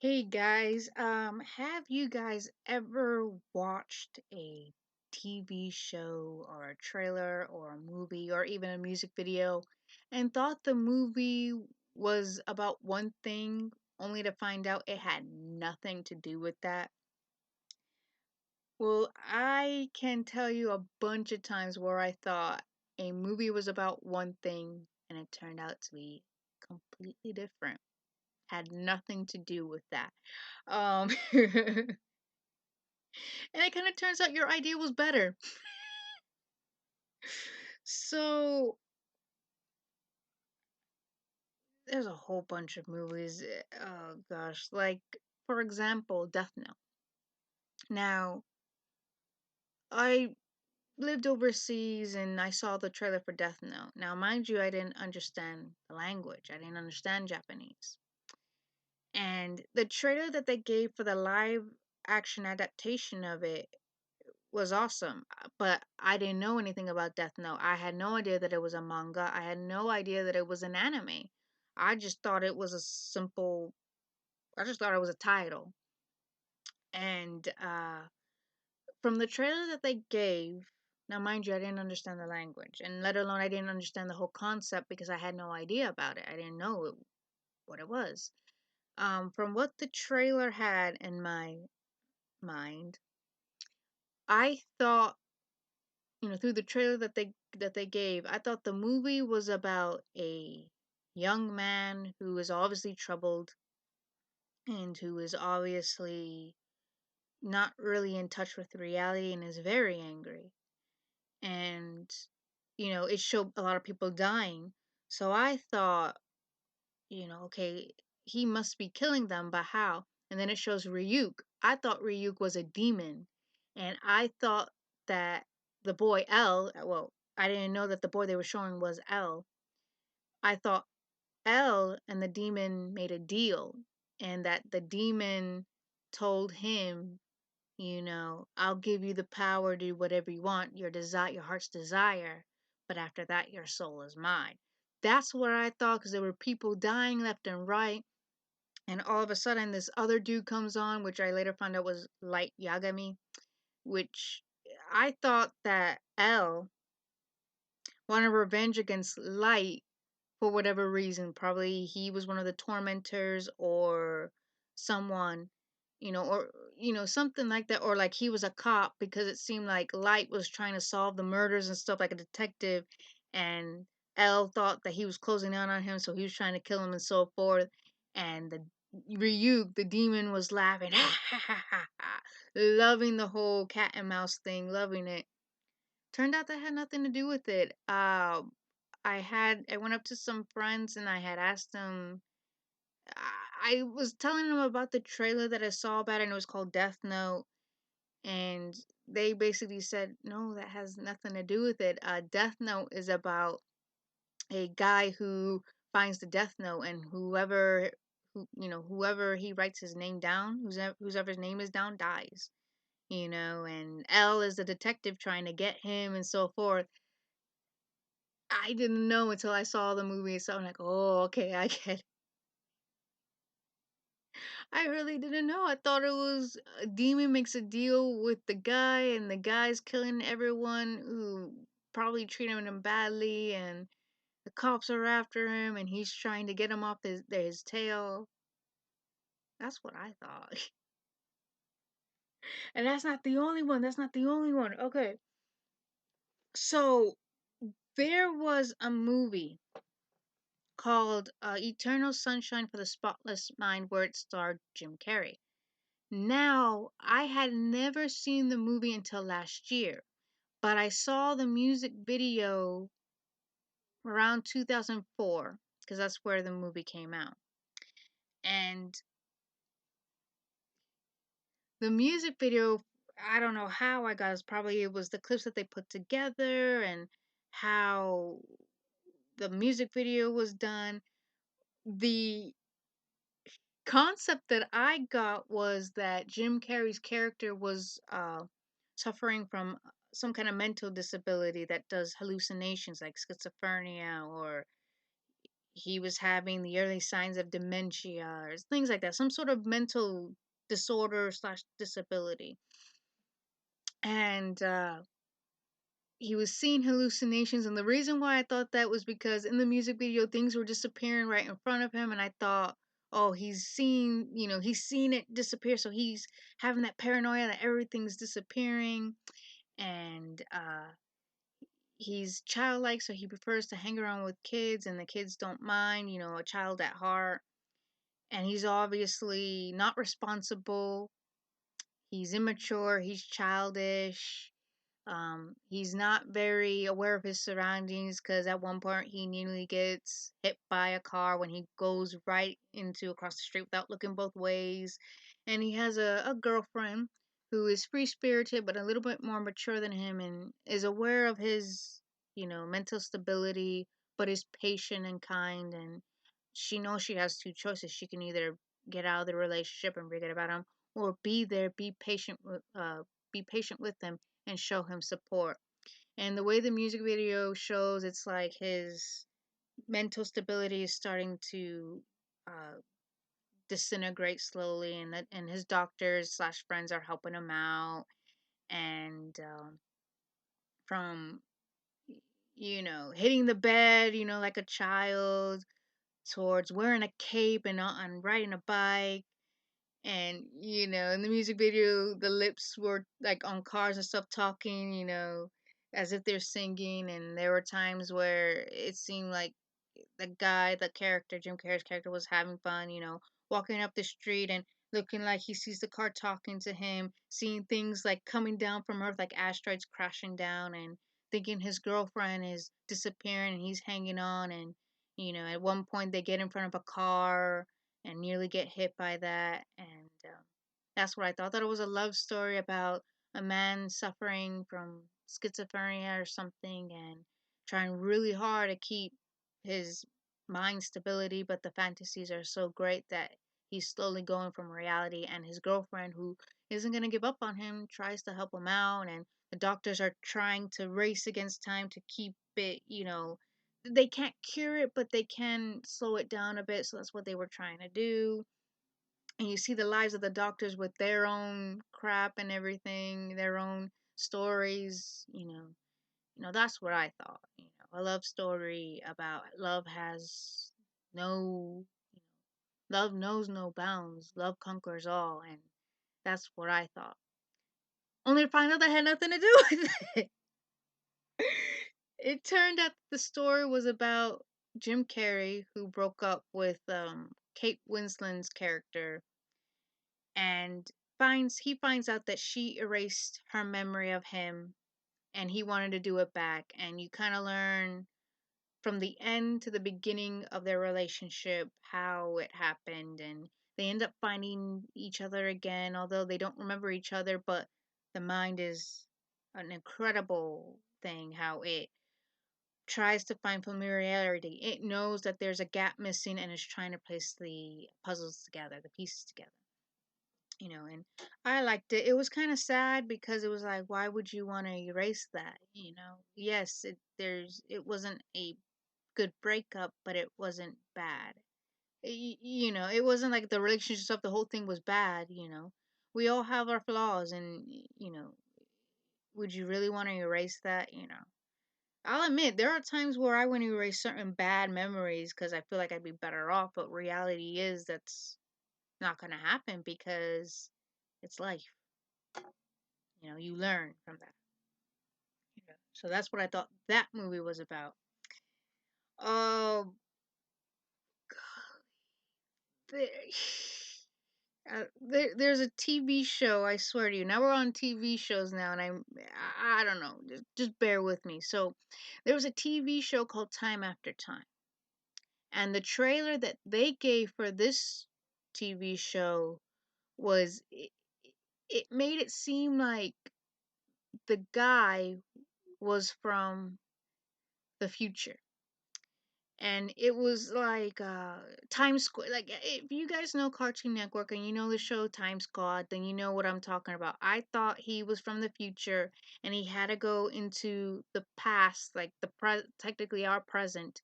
Hey guys, have you guys ever watched a TV show or a trailer or a movie or even a music video and thought the movie was about one thing only to find out it had nothing to do with that? Well, I can tell you a bunch of times where I thought a movie was about one thing and it turned out to be completely different. Had nothing to do with that. And it kind of turns out your idea was better. So there's a whole bunch of movies. Oh gosh, like for example, Death Note. Now, I lived overseas and I saw the trailer for Death Note. Now, mind you, I didn't understand the language. I didn't understand Japanese. And the trailer that they gave for the live action adaptation of it was awesome, but I didn't know anything about Death Note. I had no idea that it was a manga. I had no idea that it was an anime. I just thought it was a simple, I just thought it was a title. And from the trailer that they gave, now mind you, I didn't understand the language, and let alone I didn't understand the whole concept because I had no idea about it. I didn't know what it was. From what the trailer had in my mind, I thought through the trailer that they gave, I thought the movie was about a young man who is obviously troubled and who is obviously not really in touch with reality and is very angry. And it showed a lot of people dying. So I thought, okay, he must be killing them, but how? And then it shows Ryuk. I thought Ryuk was a demon, and I thought that the boy L, well, I didn't know that the boy they were showing was L. I thought L and the demon made a deal, and that the demon told him, I'll give you the power to do whatever you want, your heart's desire, but after that, your soul is mine. That's what I thought because there were people dying left and right, and all of a sudden, this other dude comes on, which I later found out was Light Yagami, which I thought that L wanted revenge against Light for whatever reason. Probably he was one of the tormentors or someone, or something like that, or like he was a cop because it seemed like Light was trying to solve the murders and stuff like a detective, and L thought that he was closing down on him, so he was trying to kill him and so forth. And the Ryuk, the demon, was laughing, ha ha ha ha, ha, loving the whole cat and mouse thing, loving it. Turned out that had nothing to do with it. I went up to some friends and I had asked them. I was telling them about the trailer that I saw about it, and it was called Death Note, and they basically said, "No, that has nothing to do with it. Death Note is about a guy who finds the Death Note, and whoever he writes his name down, whoever's name is down, dies." And L is the detective trying to get him and so forth. I didn't know until I saw the movie, so I'm like, oh, okay, I get it. I really didn't know. I thought it was a demon makes a deal with the guy, and the guy's killing everyone who probably treated him badly, and the cops are after him, and he's trying to get him off his tail. That's what I thought. And that's not the only one. That's not the only one. Okay. So there was a movie called Eternal Sunshine for the Spotless Mind where it starred Jim Carrey. Now, I had never seen the movie until last year, but I saw the music video around 2004 because that's where the movie came out. And the music video, I don't know how I got it. Probably it was the clips that they put together and how the music video was done. The concept that I got was that Jim Carrey's character was suffering from some kind of mental disability that does hallucinations like schizophrenia, or he was having the early signs of dementia or things like that, some sort of mental disorder slash disability. And he was seeing hallucinations. And the reason why I thought that was because in the music video, things were disappearing right in front of him. And I thought, oh, he's seen, he's seen it disappear. So he's having that paranoia that everything's disappearing. And he's childlike, so he prefers to hang around with kids, and the kids don't mind, a child at heart. And he's obviously not responsible. He's immature. He's childish. He's not very aware of his surroundings because at one point he nearly gets hit by a car when he goes right into across the street without looking both ways. And he has a girlfriend who is free spirited but a little bit more mature than him and is aware of his, mental stability, but is patient and kind. And she knows she has two choices. She can either get out of the relationship and forget about him, or be there, be patient with him and show him support. And the way the music video shows, it's like his mental stability is starting to uh, disintegrate slowly, and his doctors slash friends are helping him out. And from hitting the bed, like a child, towards wearing a cape and riding a bike. And in the music video the lips were like on cars and stuff talking, as if they're singing. And there were times where it seemed like the character, Jim Carrey's character, was having fun, walking up the street and looking like he sees the car talking to him, seeing things like coming down from Earth, like asteroids crashing down, and thinking his girlfriend is disappearing and he's hanging on. And, at one point they get in front of a car and nearly get hit by that. And that's what I thought. That it was a love story about a man suffering from schizophrenia or something and trying really hard to keep his mind stability, but the fantasies are so great that he's slowly going from reality. And his girlfriend, who isn't going to give up on him, tries to help him out. And the doctors are trying to race against time to keep it, they can't cure it, but they can slow it down a bit. So that's what they were trying to do. And you see the lives of the doctors with their own crap and everything, their own stories. That's what I thought. A love story about love has no, love knows no bounds. Love conquers all, and that's what I thought. Only to find out that had nothing to do with it. It turned out the story was about Jim Carrey, who broke up with Kate Winslet's character, and finds out that she erased her memory of him, and he wanted to do it back. And you kind of learn from the end to the beginning of their relationship how it happened. And they end up finding each other again, although they don't remember each other. But the mind is an incredible thing, how it tries to find familiarity. It knows that there's a gap missing and is trying to place the puzzles together, the pieces together. And I liked it. It was kind of sad because it was like, why would you want to erase that? Yes, it wasn't a good breakup, but it wasn't bad. It wasn't like the relationship stuff, the whole thing was bad. We all have our flaws, and would you really want to erase that? I'll admit there are times where I want to erase certain bad memories because I feel like I'd be better off, but reality is that's not going to happen because it's life. You learn from that. So that's what I thought that movie was about. Oh, there, there's a TV show. I swear to you. Now we're on TV shows now, and I don't know. Just bear with me. So there was a TV show called Time After Time, and the trailer that they gave for this TV show was it made it seem like the guy was from the future. And it was like Times Square. Like if you guys know Cartoon Network and you know the show Time Squad, then you know what I'm talking about. I thought he was from the future and he had to go into the past, like technically our present,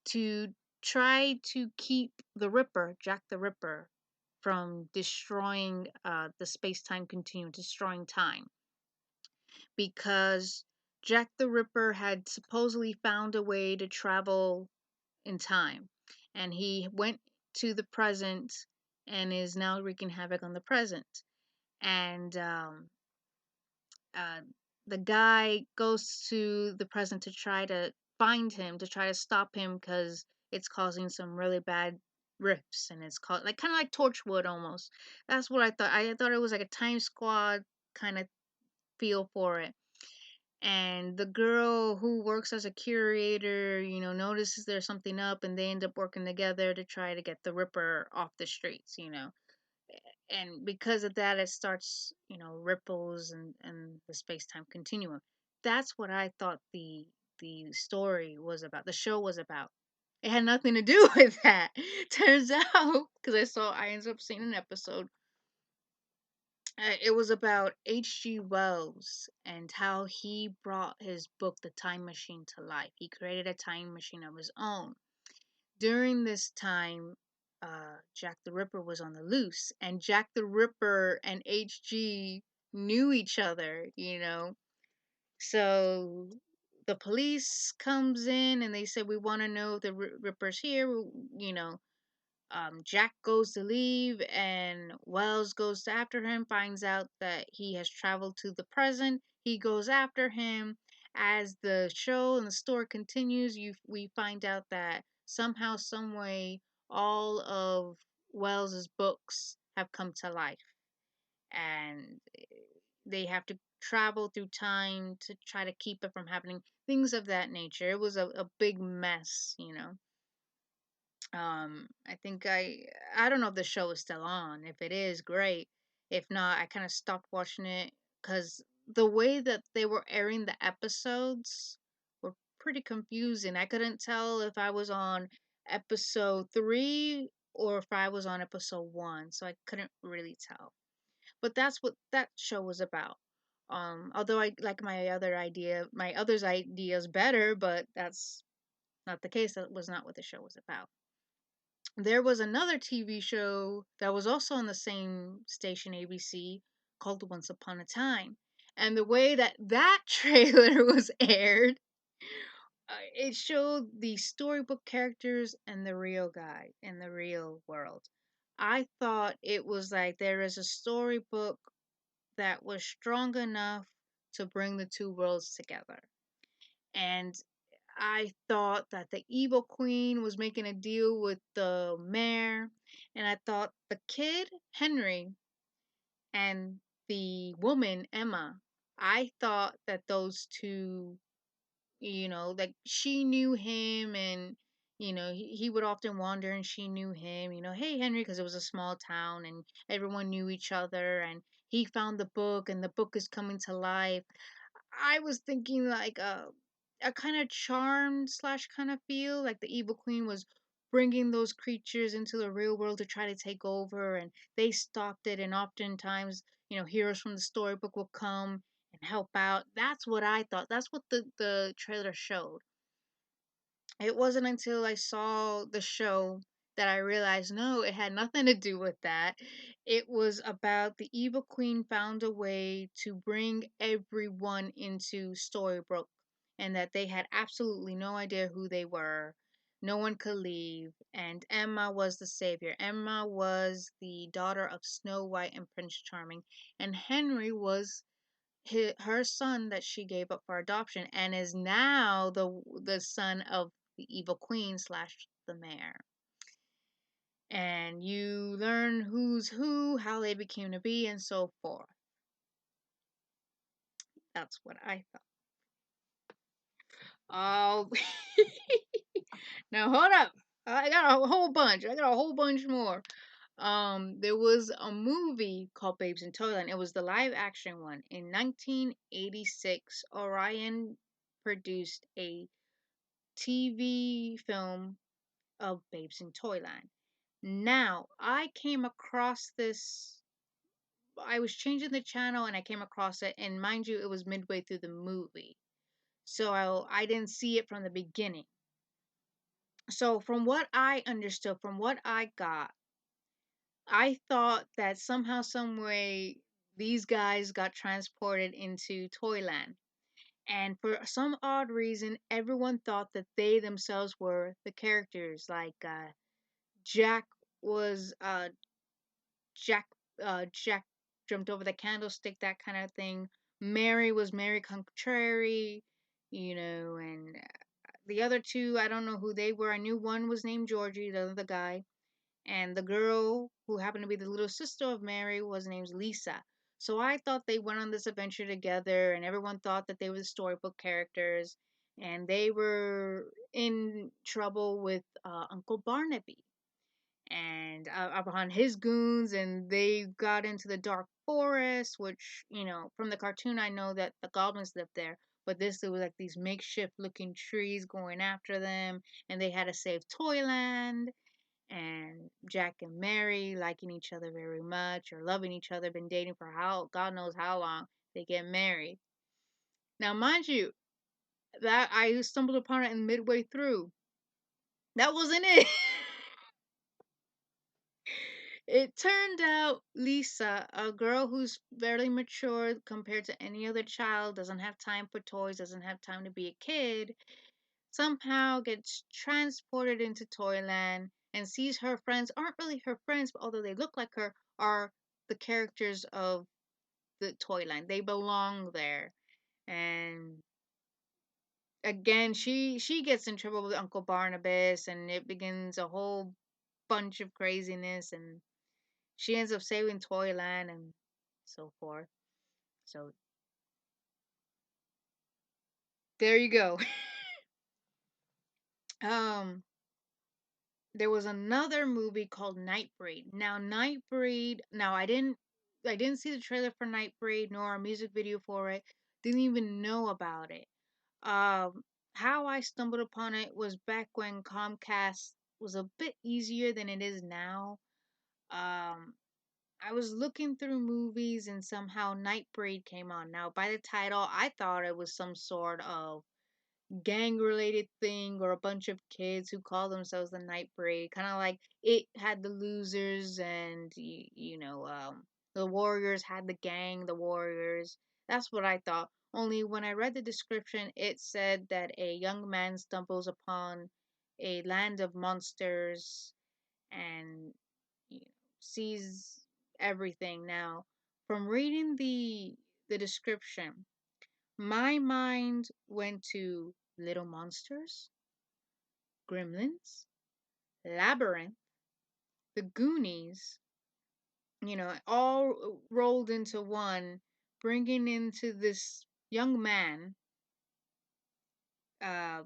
to try to keep the Ripper, Jack the Ripper, from destroying the space time continuum, destroying time, because Jack the Ripper had supposedly found a way to travel in time, and he went to the present and is now wreaking havoc on the present. And uh, the guy goes to the present to try to find him, to try to stop him, because it's causing some really bad rifts, and it's called like kind of like Torchwood almost. That's what I thought. I thought it was like a Time Squad kind of feel for it. And the girl who works as a curator, notices there's something up, and they end up working together to try to get the Ripper off the streets. And because of that, it starts, ripples and the space-time continuum. That's what I thought the story was about, the show was about. It had nothing to do with that. Turns out, because I ended up seeing an episode. It was about H.G. Wells and how he brought his book, The Time Machine, to life. He created a time machine of his own. During this time, Jack the Ripper was on the loose, and Jack the Ripper and H.G. knew each other. So the police comes in and they said, we want to know if the Ripper's here. Jack goes to leave, and Wells goes after him, finds out that he has traveled to the present. He goes after him. As the show and the story continues, we find out that somehow, some way, all of Wells's books have come to life, and they have to travel through time to try to keep it from happening. Things of that nature. It was a big mess. I think I don't know if the show is still on. If it is, great. If not, I kind of stopped watching it because the way that they were airing the episodes were pretty confusing. I couldn't tell if I was on episode 3 or if I was on episode 1, so I couldn't really tell. But that's what that show was about. Although I like my other's ideas better, but that's not the case. That was not what the show was about. There was another TV show that was also on the same station, ABC, called Once Upon a Time. And the way that trailer was aired, it showed the storybook characters and the real guy in the real world. I thought it was like there is a storybook that was strong enough to bring the two worlds together. And I thought that the evil queen was making a deal with the mayor, and I thought the kid, Henry, and the woman, Emma, I thought that those two, like she knew him, and he would often wander and she knew him, hey Henry, because it was a small town and everyone knew each other, and he found the book and the book is coming to life. I was thinking like a kind of charmed slash kind of feel like the evil queen was bringing those creatures into the real world to try to take over, and they stopped it. And oftentimes, heroes from the storybook will come and help out. That's what I thought. That's what the trailer showed. It wasn't until I saw the show that I realized no, it had nothing to do with that. It was about the evil queen found a way to bring everyone into Storybrooke, and that they had absolutely no idea who they were. No one could leave, and Emma was the savior. Emma was the daughter of Snow White and Prince Charming, and Henry was her son that she gave up for adoption, and is now the son of the evil queen slash the mayor. And you learn who's who, how they became to be, and so forth. That's what I thought. Oh, now hold up. I got a whole bunch. I got a whole bunch more. There was a movie called Babes in Toyland. It was the live action one. In 1986, Orion produced a TV film of Babes in Toyland. Now, I came across this. I was changing the channel and I came across it, and mind you, it was midway through the movie. So I didn't see it from the beginning. So from what I understood, from what I got, I thought that somehow, some way, these guys got transported into Toyland. And for some odd reason, everyone thought that they themselves were the characters. Like Jack was Jack jumped over the candlestick, that kind of thing. Mary was Mary Contrary, and the other two, I don't know who they were. I knew one was named Georgie, the other guy, and the girl who happened to be the little sister of Mary was named Lisa. So I thought they went on this adventure together, and everyone thought that they were the storybook characters, and they were in trouble with Uncle Barnaby and upon his goons, and they got into the dark forest, which, from the cartoon I know that the goblins lived there, but this, it was like these makeshift looking trees going after them, and they had to save Toyland. And Jack and Mary liking each other very much, or loving each other, been dating for how God knows how long, they get married. Now mind you, that I stumbled upon it in midway through, that wasn't it. It turned out Lisa, a girl who's fairly mature compared to any other child, doesn't have time for toys, doesn't have time to be a kid, somehow gets transported into Toyland and sees her friends aren't really her friends, but although they look like her, are the characters of the Toyland. They belong there. And again, she gets in trouble with Uncle Barnabas, and it begins a whole bunch of craziness, and she ends up saving Toyland and so forth. So there you go. um, there was another movie called Nightbreed. Now Nightbreed. Now I didn't see the trailer for Nightbreed nor a music video for it. Didn't even know about it. Um, how I stumbled upon it was back when Comcast was a bit easier than it is now. Um, I was looking through movies and somehow Nightbreed came on. Now, by the title, I thought it was some sort of gang related thing or a bunch of kids who call themselves the Nightbreed. Kind of like it had the losers and, the warriors had the gang, the warriors. That's what I thought. Only when I read the description, it said that a young man stumbles upon a land of monsters and sees everything. Now, from reading the description, my mind went to Little Monsters, Gremlins, Labyrinth, The Goonies, all rolled into one, bringing into this young man uh,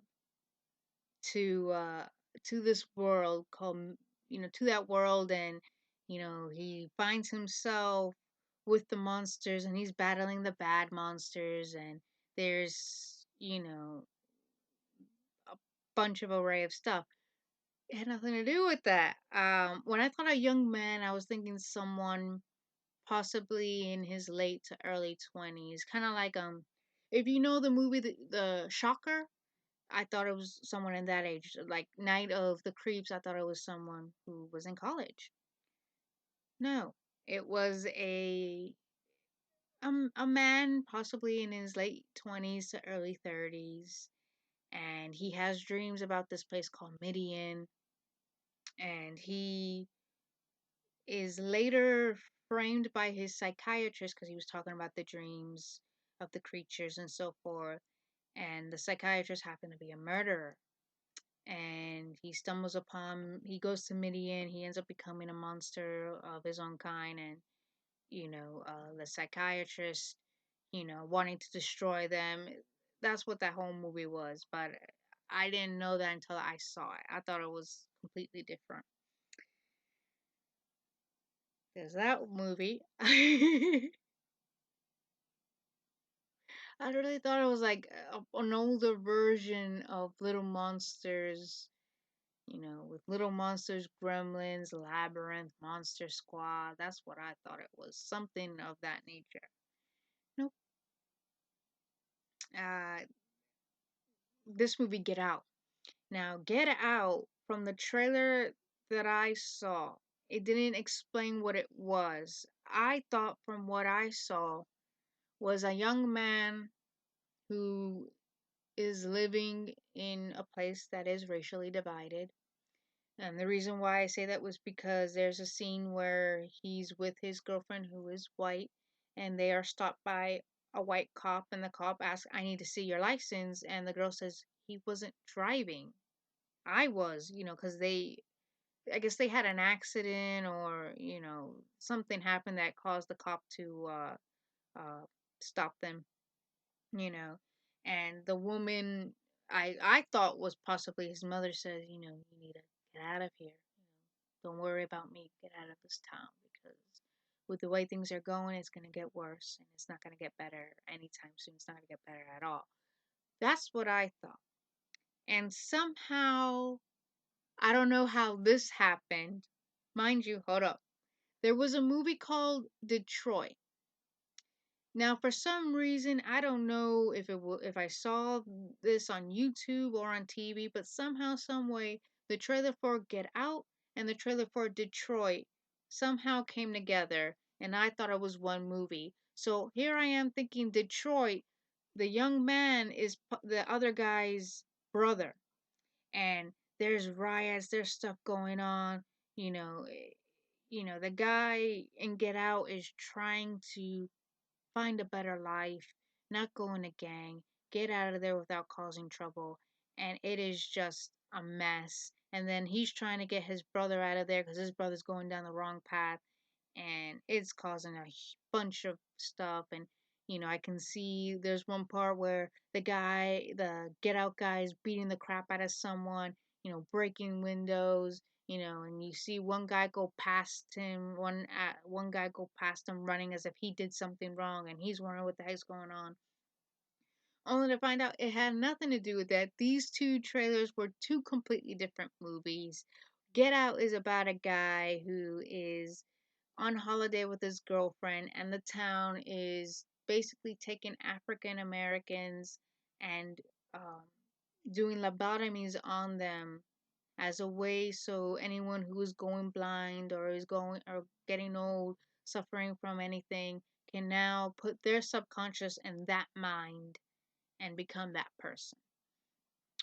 to uh, to this world called, to that world, and he finds himself with the monsters, and he's battling the bad monsters, and there's a bunch of array of stuff. It had nothing to do with that. When I thought a young man, I was thinking someone possibly in his late to early 20s, kind of like if you know the movie the Shocker, I thought it was someone in that age. Like Night of the Creeps, I thought it was someone who was in college. No, it was a man possibly in his late 20s to early 30s, and he has dreams about this place called Midian, and he is later framed by his psychiatrist because he was talking about the dreams of the creatures and so forth. And the psychiatrist happened to be a murderer. And he goes to Midian, he ends up becoming a monster of his own kind. And, the psychiatrist, wanting to destroy them. That's what that whole movie was. But I didn't know that until I saw it. I thought it was completely different. There's that movie. I really thought it was like an older version of Little Monsters, with Little Monsters, Gremlins, Labyrinth, Monster Squad. That's what I thought it was. Something of that nature. Nope. Uh, this movie, Get Out. Now, Get Out from the trailer that I saw, it didn't explain what it was. I thought from what I saw was a young man who is living in a place that is racially divided. And the reason why I say that was because there's a scene where he's with his girlfriend who is white, and they are stopped by a white cop, and the cop asks, I need to see your license. And the girl says, he wasn't driving. I was, because I guess they had an accident, or, something happened that caused the cop to uh, stop them, you know. And the woman I thought was possibly his mother says, you need to get out of here. Don't worry about me. Get out of this town because with the way things are going, it's going to get worse and it's not going to get better anytime soon. It's not going to get better at all. That's what I thought. And somehow, I don't know how this happened. Mind you, hold up. There was a movie called Detroit. Now, for some reason, I don't know if I saw this on YouTube or on TV, but somehow, some way, the trailer for Get Out and the trailer for Detroit somehow came together, and I thought it was one movie. So here I am thinking Detroit, the young man is the other guy's brother, and there's riots, there's stuff going on, you know. The guy in Get Out is trying to find a better life, not go in a gang, get out of there without causing trouble. And it is just a mess. And then he's trying to get his brother out of there because his brother's going down the wrong path, and it's causing a bunch of stuff. And I can see there's one part where the Get Out guy, is beating the crap out of someone, breaking windows. And you see one guy go past him, one guy go past him running as if he did something wrong, and he's wondering what the heck's going on. Only to find out it had nothing to do with that. These two trailers were two completely different movies. Get Out is about a guy who is on holiday with his girlfriend, and the town is basically taking African Americans and um, doing lobotomies on them as a way so anyone who is going blind or is going or getting old, suffering from anything, can now put their subconscious in that mind and become that person.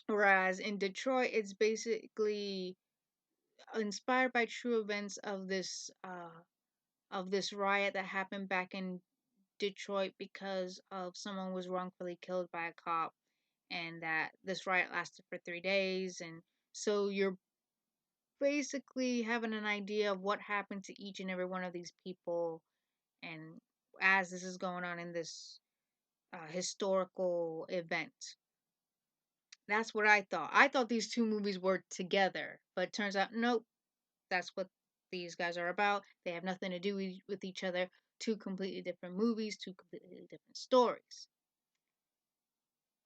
Whereas in Detroit, it's basically inspired by true events of this riot that happened back in Detroit because of someone was wrongfully killed by a cop, and that this riot lasted for 3 days. And so you're basically having an idea of what happened to each and every one of these people, and as this is going on in this historical event. That's what I thought. I thought these two movies were together, but turns out nope. That's what these guys are about. They have nothing to do with each other. Two completely different movies, two completely different stories.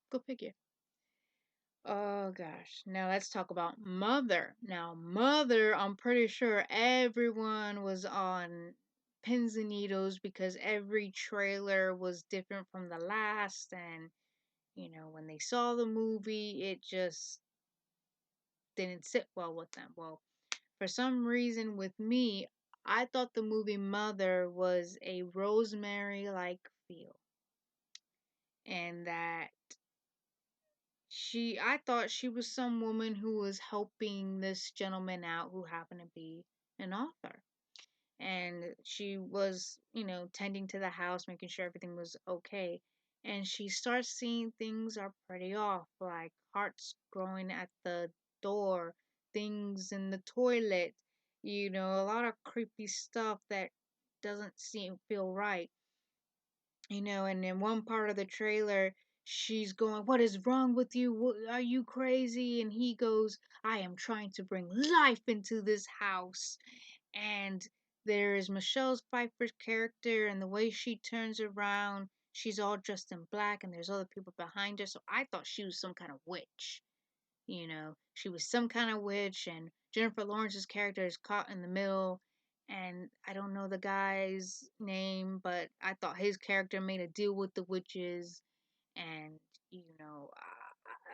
Go figure. Oh gosh. Now let's talk about Mother. Now, Mother, I'm pretty sure everyone was on pins and needles because every trailer was different from the last. And, when they saw the movie, it just didn't sit well with them. Well, for some reason, with me, I thought the movie Mother was a Rosemary like feel. And that I thought she was some woman who was helping this gentleman out who happened to be an author. And she was, tending to the house, making sure everything was okay. And she starts seeing things are pretty off, like hearts growing at the door, things in the toilet, a lot of creepy stuff that doesn't feel right. And in one part of the trailer, she's going, what is wrong with you? Are you crazy? And he goes, I am trying to bring life into this house. And there's Michelle Pfeiffer's character, and the way she turns around, she's all dressed in black, and there's other people behind her. So I thought she was some kind of witch. She was some kind of witch, and Jennifer Lawrence's character is caught in the middle. And I don't know the guy's name, but I thought his character made a deal with the witches. And,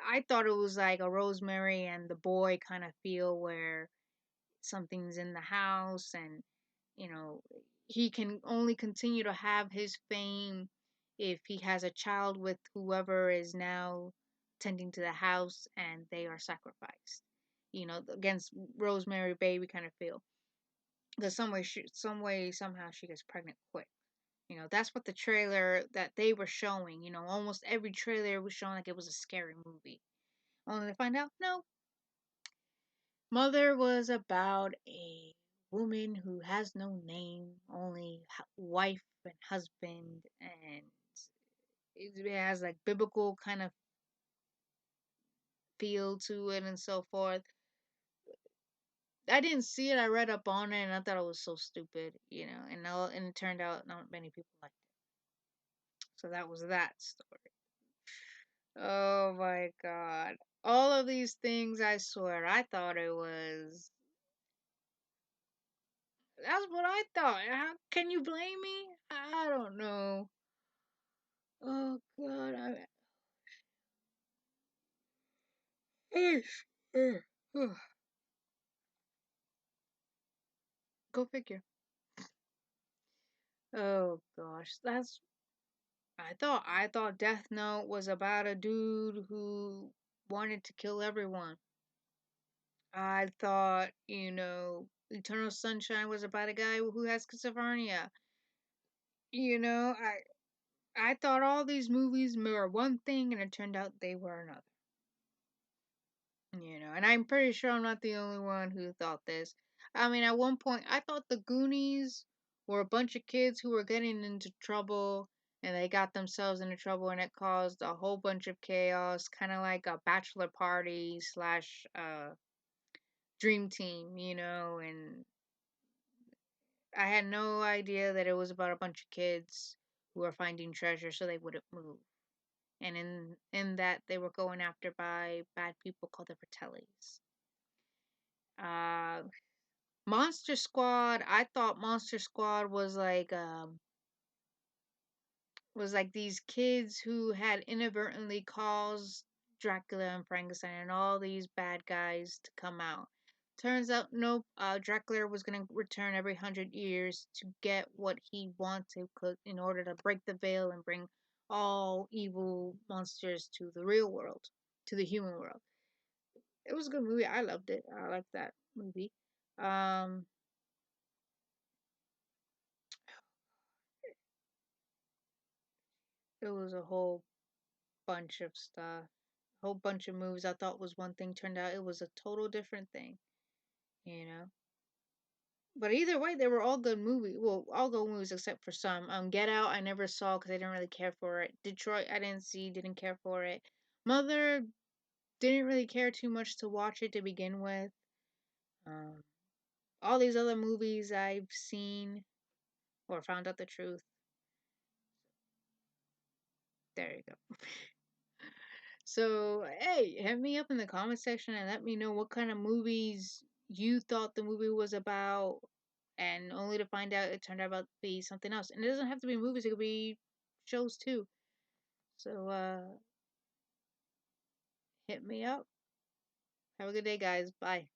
I thought it was like a Rosemary and the boy kind of feel where something's in the house, and you know he can only continue to have his fame if he has a child with whoever is now tending to the house and they are sacrificed, against Rosemary baby kind of feel, because some way somehow she gets pregnant quick. That's what the trailer that they were showing. Almost every trailer was showing like it was a scary movie, only to find out no. Mother was about a woman who has no name, only wife and husband, and it has like biblical kind of feel to it and so forth. I didn't see it. I read up on it and I thought it was so stupid, and it turned out not many people liked it. So that was that story. Oh my god. All of these things, I swear, I thought it was. That's what I thought. How can you blame me? I don't know. Oh god, I swear. Go figure. Oh gosh, that's. I thought Death Note was about a dude who wanted to kill everyone. I thought, Eternal Sunshine was about a guy who has schizophrenia. You know, I I thought all these movies were one thing and it turned out they were another. And I'm pretty sure I'm not the only one who thought this. I mean, at one point, I thought the Goonies were a bunch of kids who were getting into trouble and they got themselves into trouble and it caused a whole bunch of chaos, kind of like a bachelor party slash dream team, and I had no idea that it was about a bunch of kids who were finding treasure so they wouldn't move. And in that they were going after by bad people called the Fratellis. Uh, Monster Squad. I thought Monster Squad was like these kids who had inadvertently caused Dracula and Frankenstein and all these bad guys to come out. Turns out, nope. Dracula was gonna return every 100 years to get what he wanted, in order to break the veil and bring all evil monsters to the real world, to the human world. It was a good movie. I loved it. I liked that movie. Um, it was a whole bunch of stuff, a whole bunch of movies I thought was one thing turned out it was a total different thing, you know. But either way, they were all good movies. Well, all good movies except for some. Get Out I never saw because I didn't really care for it. Detroit I didn't see, didn't care for it. Mother didn't really care too much to watch it to begin with. Um, all these other movies I've seen or found out the truth. There you go. So, hey, hit me up in the comment section and let me know what kind of movies you thought the movie was about, and only to find out it turned out to be something else. And it doesn't have to be movies, it could be shows too. So, hit me up. Have a good day, guys. Bye.